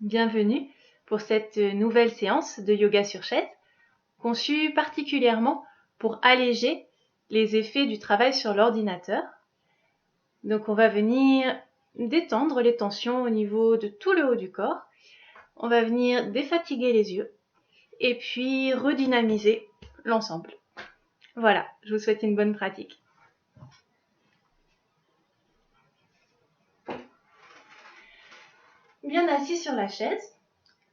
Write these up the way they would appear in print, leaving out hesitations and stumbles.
Bienvenue pour cette nouvelle séance de yoga sur chaise, conçue particulièrement pour alléger les effets du travail sur l'ordinateur. Donc on va venir détendre les tensions au niveau de tout le haut du corps. On va venir défatiguer les yeux et puis redynamiser l'ensemble. Voilà, je vous souhaite une bonne pratique. Bien assis sur la chaise,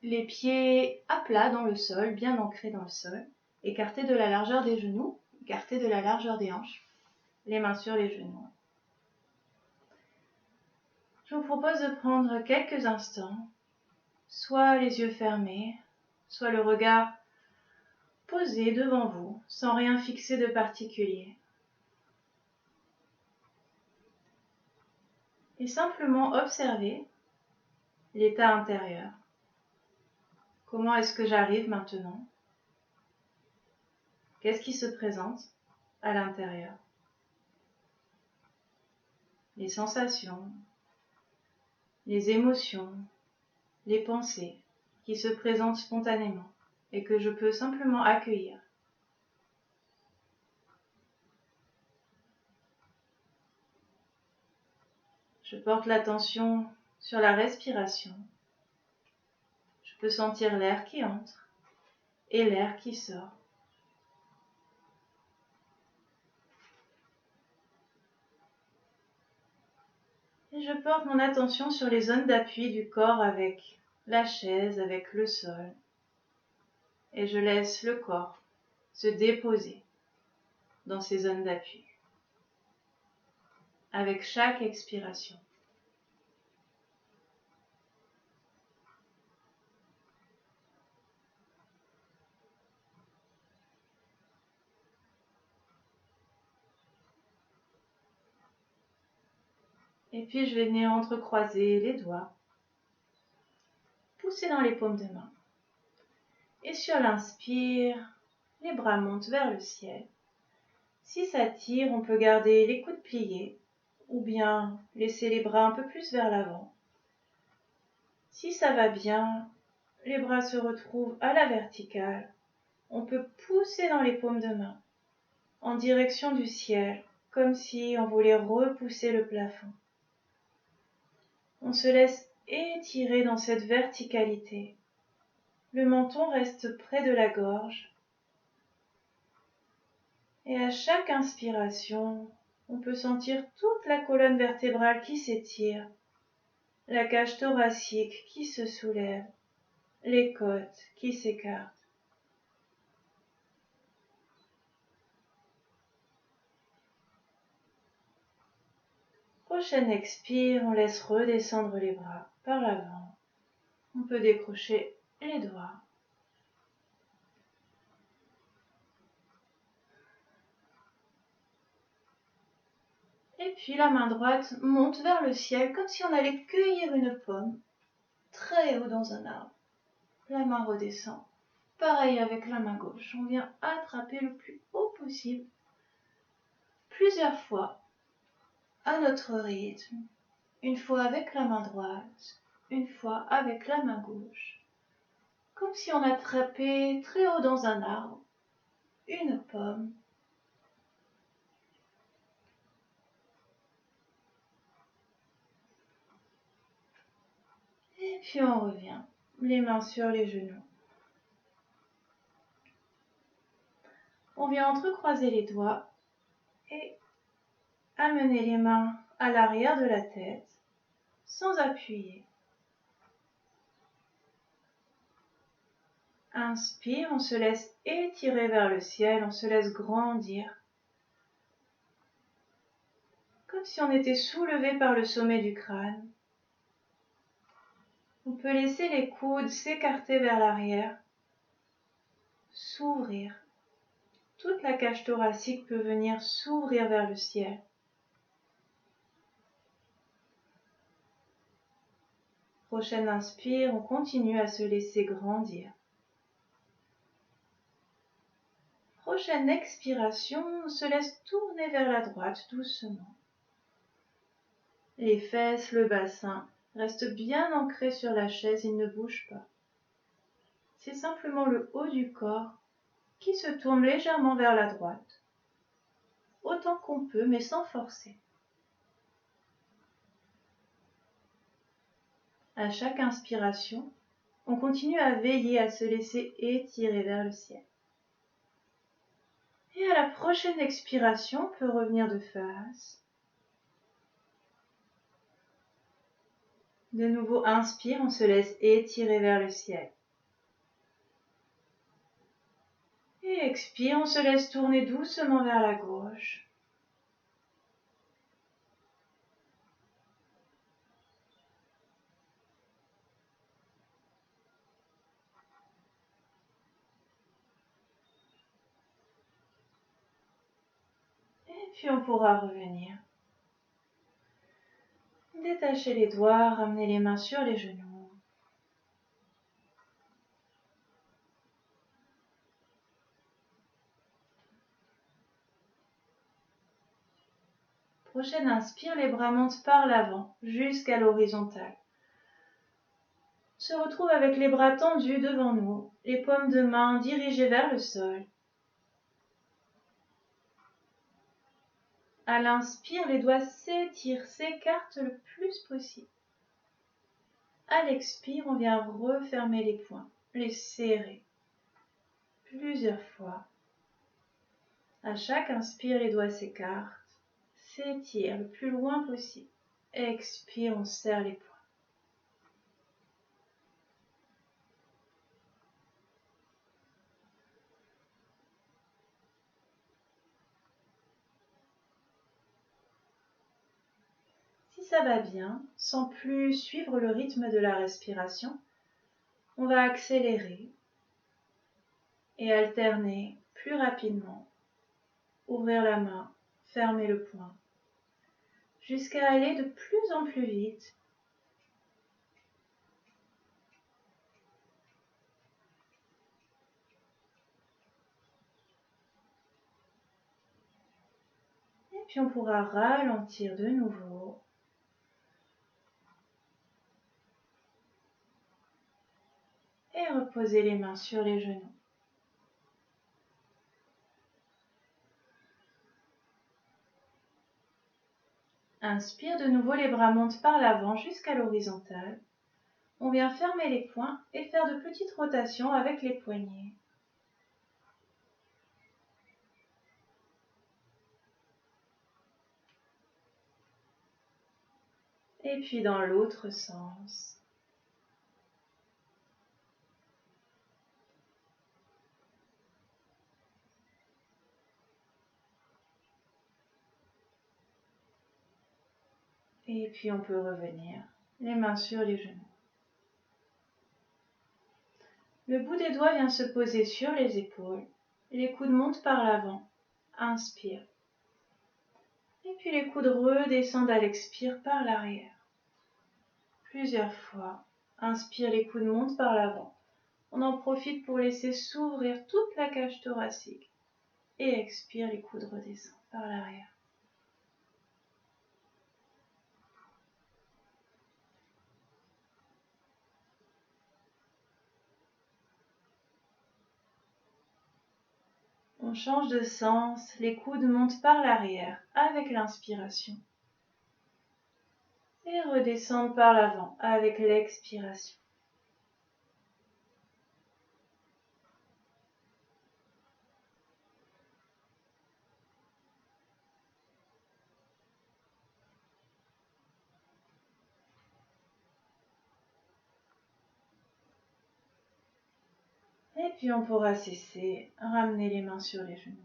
les pieds à plat dans le sol, bien ancrés dans le sol, écartés de la largeur des genoux, écartés de la largeur des hanches, les mains sur les genoux. Je vous propose de prendre quelques instants, soit les yeux fermés, soit le regard posé devant vous, sans rien fixer de particulier. Et simplement observer l'état intérieur. Comment est-ce que j'arrive maintenant? Qu'est-ce qui se présente à l'intérieur? Les sensations, les émotions, les pensées qui se présentent spontanément et que je peux simplement accueillir. Je porte l'attention sur la respiration. Je peux sentir l'air qui entre et l'air qui sort. Et je porte mon attention sur les zones d'appui du corps avec la chaise, avec le sol. Et je laisse le corps se déposer dans ces zones d'appui avec chaque expiration. Et puis je vais venir entrecroiser les doigts, pousser dans les paumes de main. Et sur l'inspire, les bras montent vers le ciel. Si ça tire, on peut garder les coudes pliés ou bien laisser les bras un peu plus vers l'avant. Si ça va bien, les bras se retrouvent à la verticale. On peut pousser dans les paumes de main en direction du ciel, comme si on voulait repousser le plafond. On se laisse étirer dans cette verticalité. Le menton reste près de la gorge. Et à chaque inspiration, on peut sentir toute la colonne vertébrale qui s'étire, la cage thoracique qui se soulève, les côtes qui s'écartent. Prochaine expire, on laisse redescendre les bras par l'avant. On peut décrocher les doigts. Et puis la main droite monte vers le ciel comme si on allait cueillir une pomme très haut dans un arbre. La main redescend. Pareil avec la main gauche. On vient attraper le plus haut possible. Plusieurs fois à notre rythme. Une fois avec la main droite, une fois avec la main gauche. Comme si on attrapait très haut dans un arbre une pomme. Et puis on revient, les mains sur les genoux. On vient entrecroiser les doigts et amener les mains à l'arrière de la tête sans appuyer. Inspire, on se laisse étirer vers le ciel, on se laisse grandir. Comme si on était soulevé par le sommet du crâne. On peut laisser les coudes s'écarter vers l'arrière, s'ouvrir. Toute la cage thoracique peut venir s'ouvrir vers le ciel. Prochaine inspire, on continue à se laisser grandir. Prochaine expiration, on se laisse tourner vers la droite doucement. Les fesses, le bassin reste bien ancré sur la chaise, il ne bouge pas. C'est simplement le haut du corps qui se tourne légèrement vers la droite, autant qu'on peut mais sans forcer. À chaque inspiration, on continue à veiller à se laisser étirer vers le ciel. Et à la prochaine expiration, on peut revenir de face. De nouveau, inspire, on se laisse étirer vers le ciel. Et expire, on se laisse tourner doucement vers la gauche. Et puis on pourra revenir. Détachez les doigts, ramenez les mains sur les genoux. Prochaine inspire, les bras montent par l'avant jusqu'à l'horizontale. On se retrouve avec les bras tendus devant nous, les paumes de main dirigées vers le sol. À l'inspire, les doigts s'étirent, s'écartent le plus possible. À l'expire, on vient refermer les poings, les serrer plusieurs fois. À chaque inspire, les doigts s'écartent, s'étirent le plus loin possible. Expire, on serre les poings. Si ça va bien, sans plus suivre le rythme de la respiration, on va accélérer et alterner plus rapidement. Ouvrir la main, fermer le poing, jusqu'à aller de plus en plus vite. Et puis on pourra ralentir de nouveau. Et reposer les mains sur les genoux. Inspire, de nouveau les bras montent par l'avant jusqu'à l'horizontale. On vient fermer les poings et faire de petites rotations avec les poignets. Et puis dans l'autre sens. Et puis on peut revenir, les mains sur les genoux. Le bout des doigts vient se poser sur les épaules. Les coudes montent par l'avant. Inspire. Et puis les coudes redescendent à l'expire par l'arrière. Plusieurs fois. Inspire, les coudes montent par l'avant. On en profite pour laisser s'ouvrir toute la cage thoracique. Et expire, les coudes redescendent par l'arrière. On change de sens, les coudes montent par l'arrière avec l'inspiration. Et redescendent par l'avant avec l'expiration. Et puis on pourra cesser, ramener les mains sur les genoux.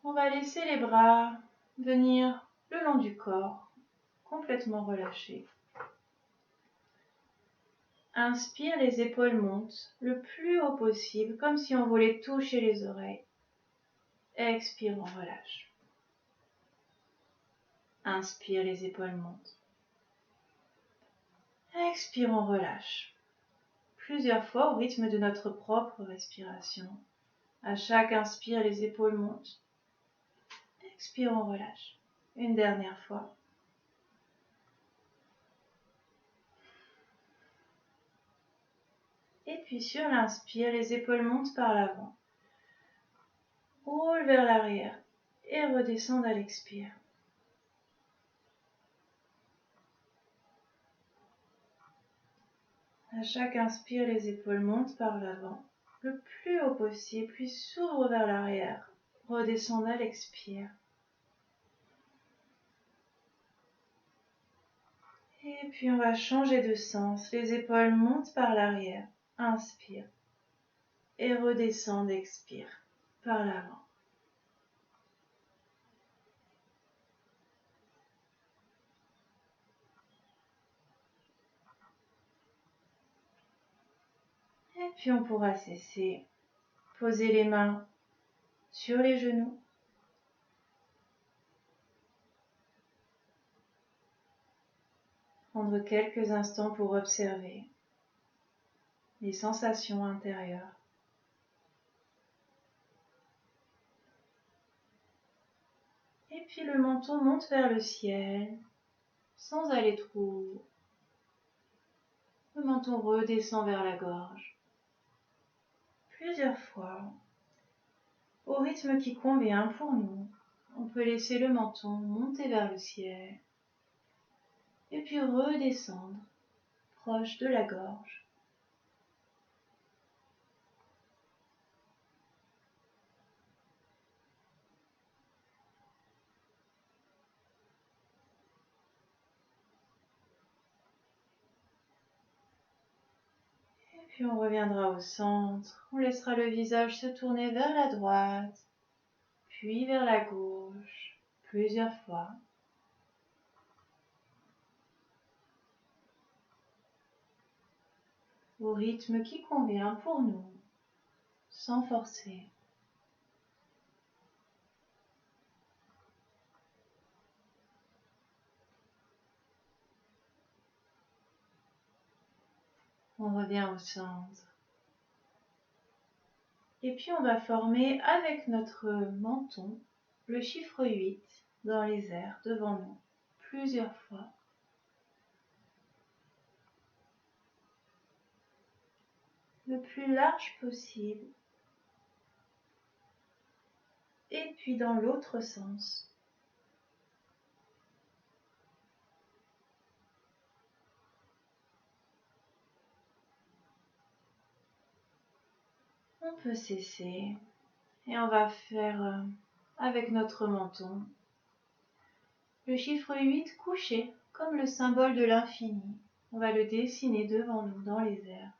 On va laisser les bras venir le long du corps, complètement relâchés. Inspire, les épaules montent le plus haut possible, comme si on voulait toucher les oreilles. Expire, on relâche. Inspire, les épaules montent. Expire, on relâche. Plusieurs fois au rythme de notre propre respiration. À chaque inspire, les épaules montent. Expire, on relâche. Une dernière fois. Et puis sur l'inspire, les épaules montent par l'avant, roulent vers l'arrière et redescendent à l'expire. À chaque inspire, les épaules montent par l'avant, le plus haut possible, puis s'ouvrent vers l'arrière, redescendent à l'expire. Et puis on va changer de sens, les épaules montent par l'arrière, inspire, et redescendent, expire, par l'avant. Et puis on pourra cesser, poser les mains sur les genoux. Prendre quelques instants pour observer les sensations intérieures. Et puis le menton monte vers le ciel, sans aller trop haut. Le menton redescend vers la gorge. Plusieurs fois, au rythme qui convient pour nous, on peut laisser le menton monter vers le ciel et puis redescendre proche de la gorge. Et puis on reviendra au centre, on laissera le visage se tourner vers la droite, puis vers la gauche, plusieurs fois. Au rythme qui convient pour nous, sans forcer. On revient au centre. Et puis on va former avec notre menton le chiffre 8 dans les airs devant nous, plusieurs fois. Le plus large possible. Et puis dans l'autre sens. On peut cesser et on va faire avec notre menton le chiffre 8 couché comme le symbole de l'infini. On va le dessiner devant nous dans les airs.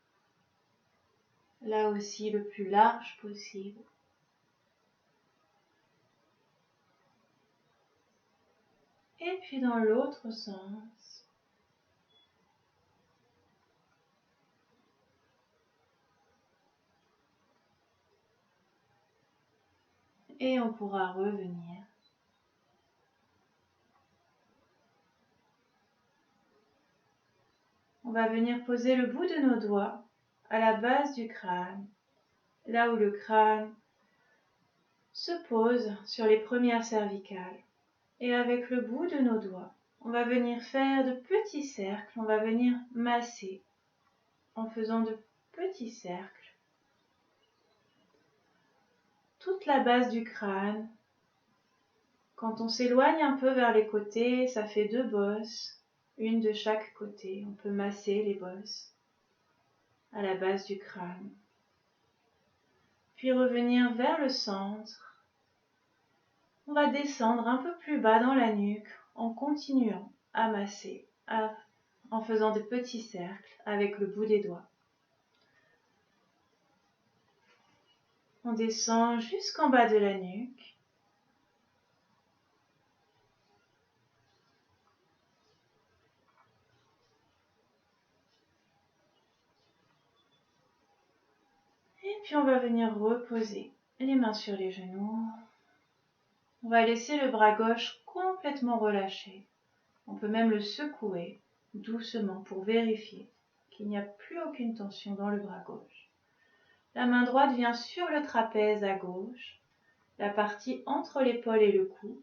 Là aussi le plus large possible. Et puis dans l'autre sens. Et on pourra revenir. On va venir poser le bout de nos doigts à la base du crâne, là où le crâne se pose sur les premières cervicales. Et avec le bout de nos doigts, on va venir faire de petits cercles, on va venir masser en faisant de petits cercles toute la base du crâne. Quand on s'éloigne un peu vers les côtés, ça fait 2 bosses, une de chaque côté. On peut masser les bosses à la base du crâne. Puis revenir vers le centre. On va descendre un peu plus bas dans la nuque en continuant à masser, en faisant de petits cercles avec le bout des doigts. On descend jusqu'en bas de la nuque. Et puis on va venir reposer les mains sur les genoux. On va laisser le bras gauche complètement relâché. On peut même le secouer doucement pour vérifier qu'il n'y a plus aucune tension dans le bras gauche. La main droite vient sur le trapèze à gauche, la partie entre l'épaule et le cou.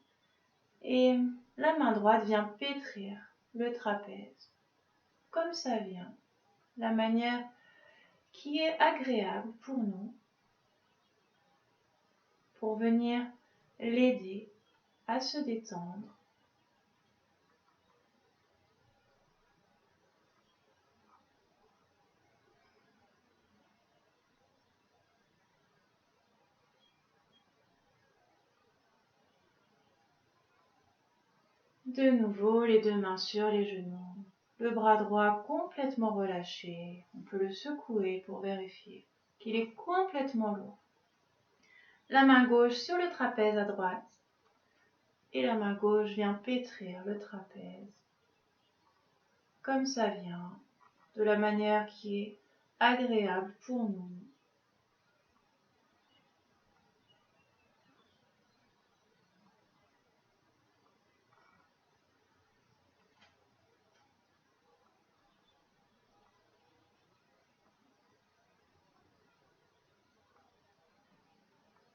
Et la main droite vient pétrir le trapèze, comme ça vient, la manière qui est agréable pour nous, pour venir l'aider à se détendre. De nouveau, les deux mains sur les genoux, le bras droit complètement relâché. On peut le secouer pour vérifier qu'il est complètement lourd. La main gauche sur le trapèze à droite et la main gauche vient pétrir le trapèze. Comme ça vient, de la manière qui est agréable pour nous.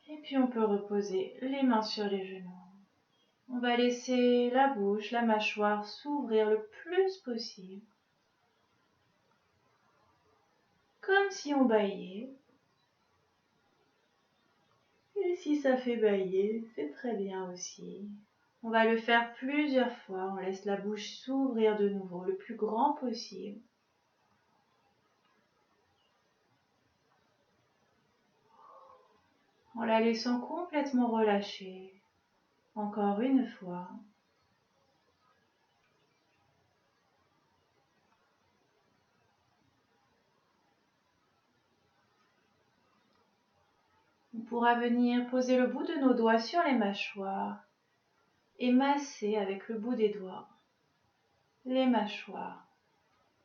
Et puis on peut reposer les mains sur les genoux. On va laisser la bouche, la mâchoire s'ouvrir le plus possible. Comme si on bâillait. Et si ça fait bâiller, c'est très bien aussi. On va le faire plusieurs fois. On laisse la bouche s'ouvrir de nouveau le plus grand possible. En la laissant complètement relâcher. Encore une fois. On pourra venir poser le bout de nos doigts sur les mâchoires et masser avec le bout des doigts les mâchoires,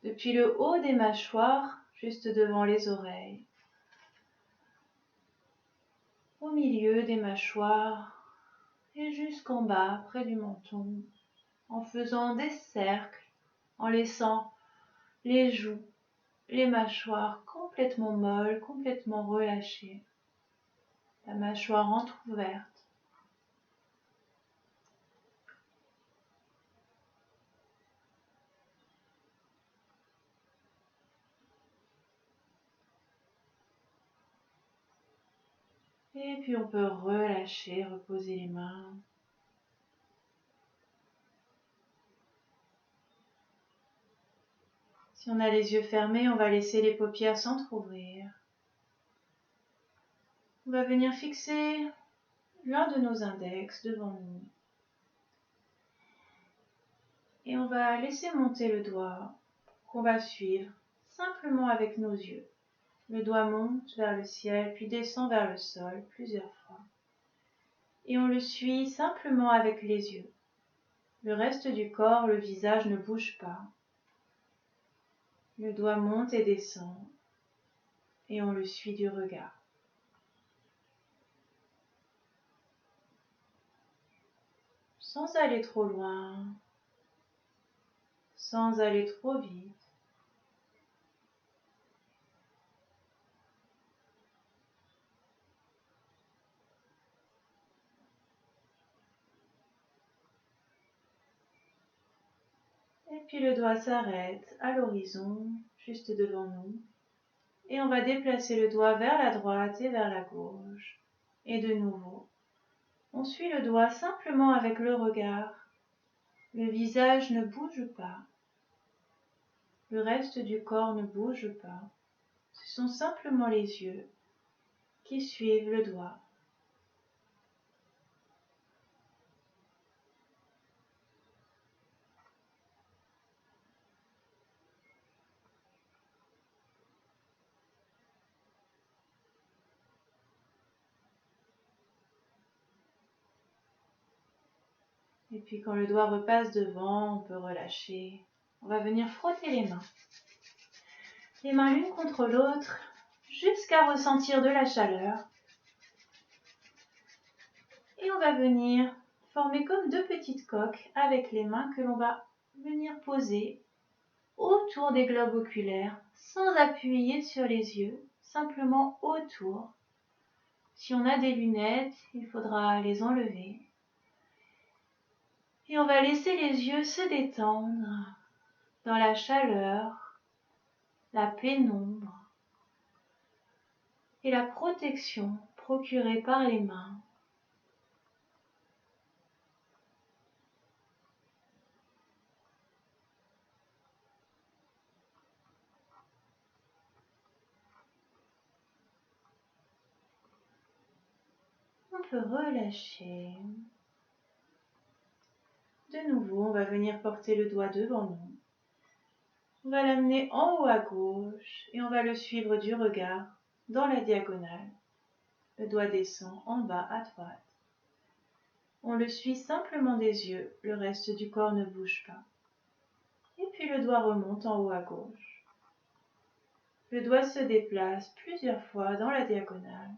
depuis le haut des mâchoires juste devant les oreilles, au milieu des mâchoires et jusqu'en bas près du menton, en faisant des cercles, en laissant les joues, les mâchoires complètement molles, complètement relâchées, la mâchoire entrouverte. Et puis on peut relâcher, reposer les mains. Si on a les yeux fermés, on va laisser les paupières s'entrouvrir. On va venir fixer l'un de nos index devant nous. Et on va laisser monter le doigt qu'on va suivre simplement avec nos yeux. Le doigt monte vers le ciel, puis descend vers le sol plusieurs fois. Et on le suit simplement avec les yeux. Le reste du corps, le visage ne bouge pas. Le doigt monte et descend. Et on le suit du regard. Sans aller trop loin, sans aller trop vite. Et puis le doigt s'arrête à l'horizon, juste devant nous. Et on va déplacer le doigt vers la droite et vers la gauche. Et de nouveau, on suit le doigt simplement avec le regard. Le visage ne bouge pas. Le reste du corps ne bouge pas. Ce sont simplement les yeux qui suivent le doigt. Et puis quand le doigt repasse devant, on peut relâcher. On va venir frotter les mains. Les mains l'une contre l'autre jusqu'à ressentir de la chaleur. Et on va venir former comme deux petites coques avec les mains que l'on va venir poser autour des globes oculaires sans appuyer sur les yeux, simplement autour. Si on a des lunettes, il faudra les enlever. Et on va laisser les yeux se détendre dans la chaleur, la pénombre et la protection procurée par les mains. On peut relâcher. De nouveau, on va venir porter le doigt devant nous. On va l'amener en haut à gauche et on va le suivre du regard dans la diagonale. Le doigt descend en bas à droite. On le suit simplement des yeux, le reste du corps ne bouge pas. Et puis le doigt remonte en haut à gauche. Le doigt se déplace plusieurs fois dans la diagonale.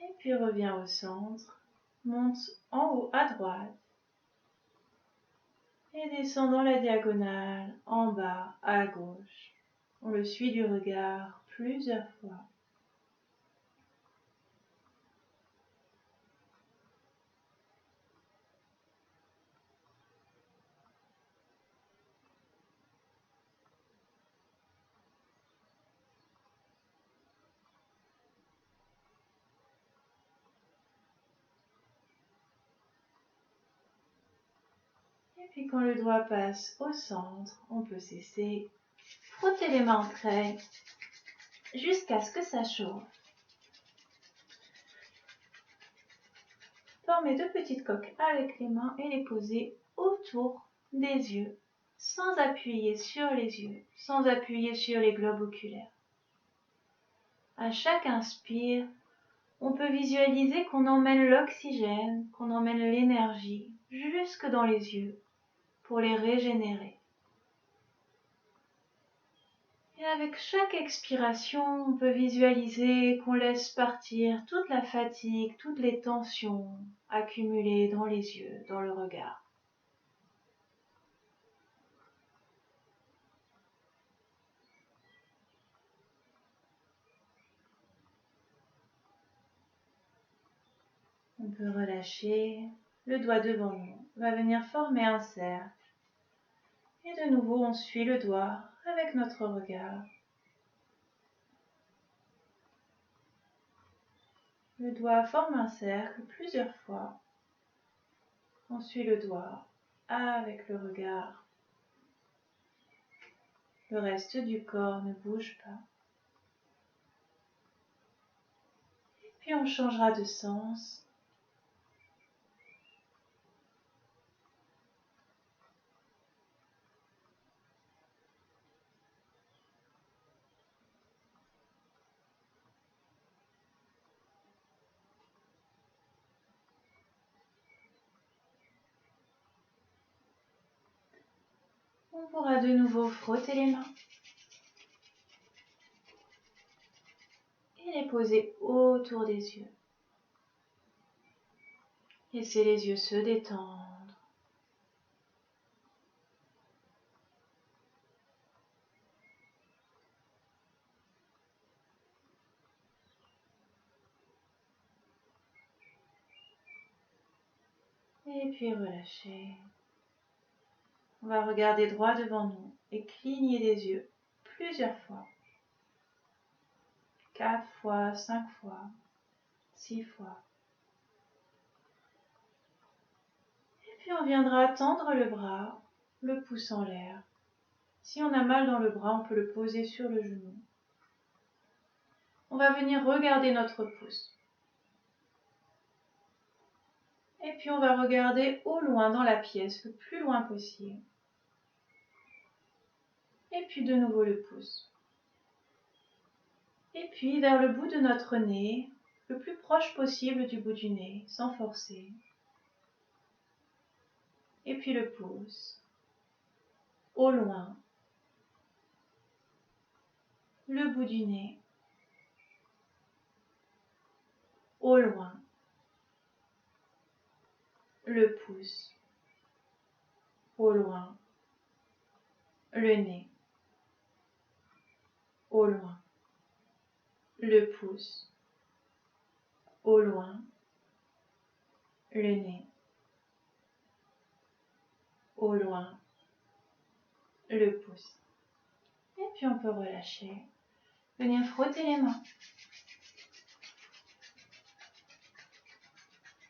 Et puis revient au centre, monte en haut à droite et descend dans la diagonale en bas à gauche. On le suit du regard plusieurs fois. Et puis quand le doigt passe au centre, on peut cesser, frotter les mains entre elles jusqu'à ce que ça chauffe. Former deux petites coques avec les mains et les poser autour des yeux, sans appuyer sur les yeux, sans appuyer sur les globes oculaires. À chaque inspire, on peut visualiser qu'on emmène l'oxygène, qu'on emmène l'énergie jusque dans les yeux pour les régénérer. Et avec chaque expiration, on peut visualiser qu'on laisse partir toute la fatigue, toutes les tensions accumulées dans les yeux, dans le regard. On peut relâcher, le doigt devant nous va venir former un cercle. Et de nouveau, on suit le doigt avec notre regard. Le doigt forme un cercle plusieurs fois. On suit le doigt avec le regard. Le reste du corps ne bouge pas. Puis on changera de sens. On pourra de nouveau frotter les mains et les poser autour des yeux. Laissez les yeux se détendre. Et puis relâchez. On va regarder droit devant nous et cligner des yeux plusieurs fois. 4 fois, 5 fois, 6 fois. Et puis on viendra tendre le bras, le pouce en l'air. Si on a mal dans le bras, on peut le poser sur le genou. On va venir regarder notre pouce. Et puis on va regarder au loin dans la pièce, le plus loin possible. Et puis de nouveau le pouce. Et puis vers le bout de notre nez, le plus proche possible du bout du nez, sans forcer. Et puis le pouce. Au loin. Le bout du nez. Au loin. le pouce, au loin, le nez, au loin, le pouce, au loin, le nez, au loin, le pouce. Et puis on peut relâcher, venir frotter les mains.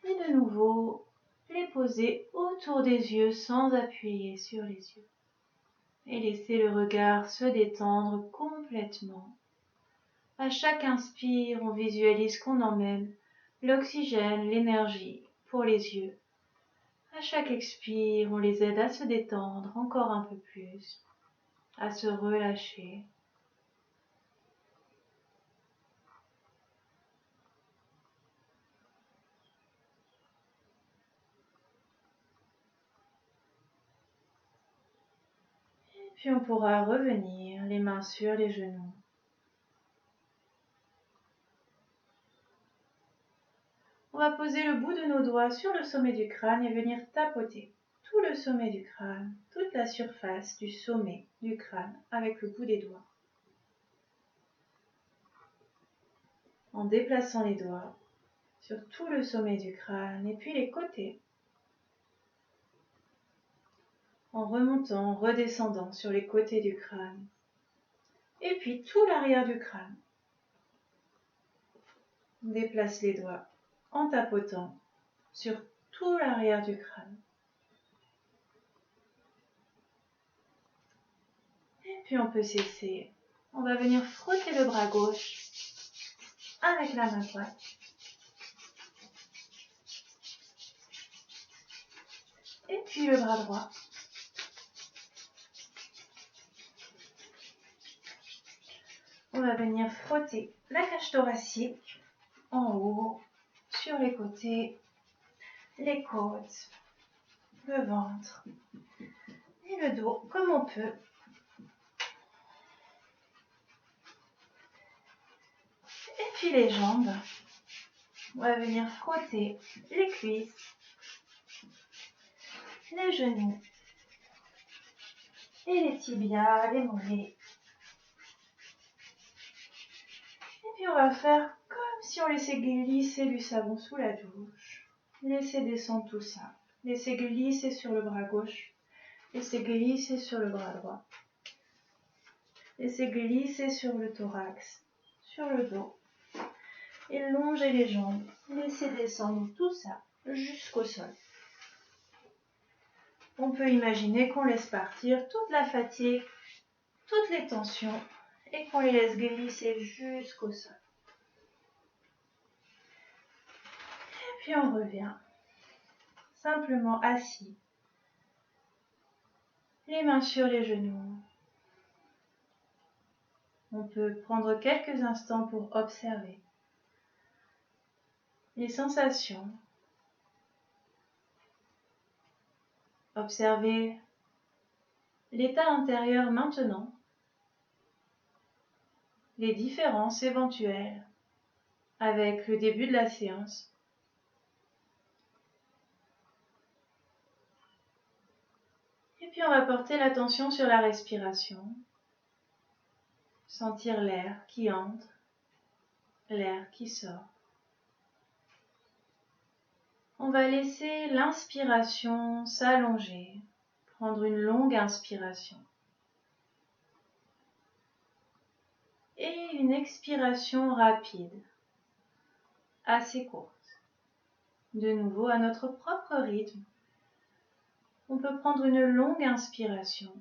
Et de nouveau, les poser autour des yeux sans appuyer sur les yeux. Et laisser le regard se détendre complètement. À chaque inspire, on visualise qu'on emmène l'oxygène, l'énergie pour les yeux. À chaque expire, on les aide à se détendre encore un peu plus, à se relâcher. Et puis on pourra revenir les mains sur les genoux. On va poser le bout de nos doigts sur le sommet du crâne et venir tapoter tout le sommet du crâne, toute la surface du sommet du crâne avec le bout des doigts. En déplaçant les doigts sur tout le sommet du crâne et puis les côtés. En remontant, redescendant sur les côtés du crâne. Et puis tout l'arrière du crâne. On déplace les doigts en tapotant sur tout l'arrière du crâne. Et puis on peut cesser. On va venir frotter le bras gauche avec la main droite. Et puis le bras droit. On va venir frotter la cage thoracique en haut, sur les côtés, les côtes, le ventre et le dos comme on peut. Et puis les jambes. On va venir frotter les cuisses, les genoux et les tibias, les mollets. Et puis on va faire comme si on laissait glisser du savon sous la douche. Laissez descendre tout ça. Laissez glisser sur le bras gauche. Laissez glisser sur le bras droit. Laissez glisser sur le thorax, sur le dos. Et longez les jambes. Laissez descendre tout ça jusqu'au sol. On peut imaginer qu'on laisse partir toute la fatigue, toutes les tensions et qu'on les laisse glisser jusqu'au sol. Et puis on revient, simplement assis, les mains sur les genoux. On peut prendre quelques instants pour observer les sensations. Observer l'état intérieur maintenant, les différences éventuelles avec le début de la séance. Et puis on va porter l'attention sur la respiration, sentir l'air qui entre, l'air qui sort. On va laisser l'inspiration s'allonger, prendre une longue inspiration. Et une expiration rapide, assez courte. De nouveau à notre propre rythme. On peut prendre une longue inspiration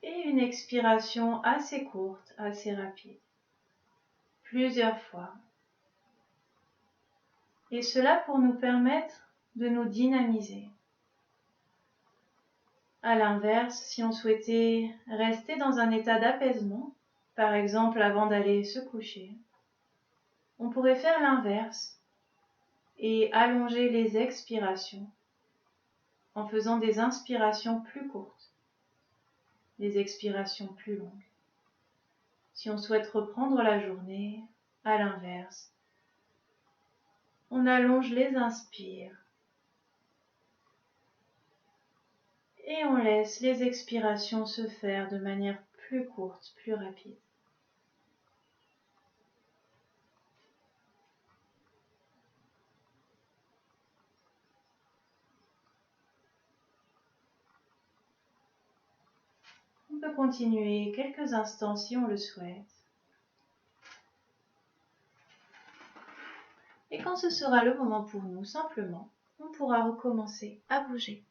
et une expiration assez courte, assez rapide. Plusieurs fois. Et cela pour nous permettre de nous dynamiser. À l'inverse, si on souhaitait rester dans un état d'apaisement, par exemple avant d'aller se coucher, on pourrait faire l'inverse et allonger les expirations en faisant des inspirations plus courtes, des expirations plus longues. Si on souhaite reprendre la journée, à l'inverse, On allonge les inspires. Et on laisse les expirations se faire de manière plus courte, plus rapide. On peut continuer quelques instants si on le souhaite. Et quand ce sera le moment pour nous, simplement, on pourra recommencer à bouger.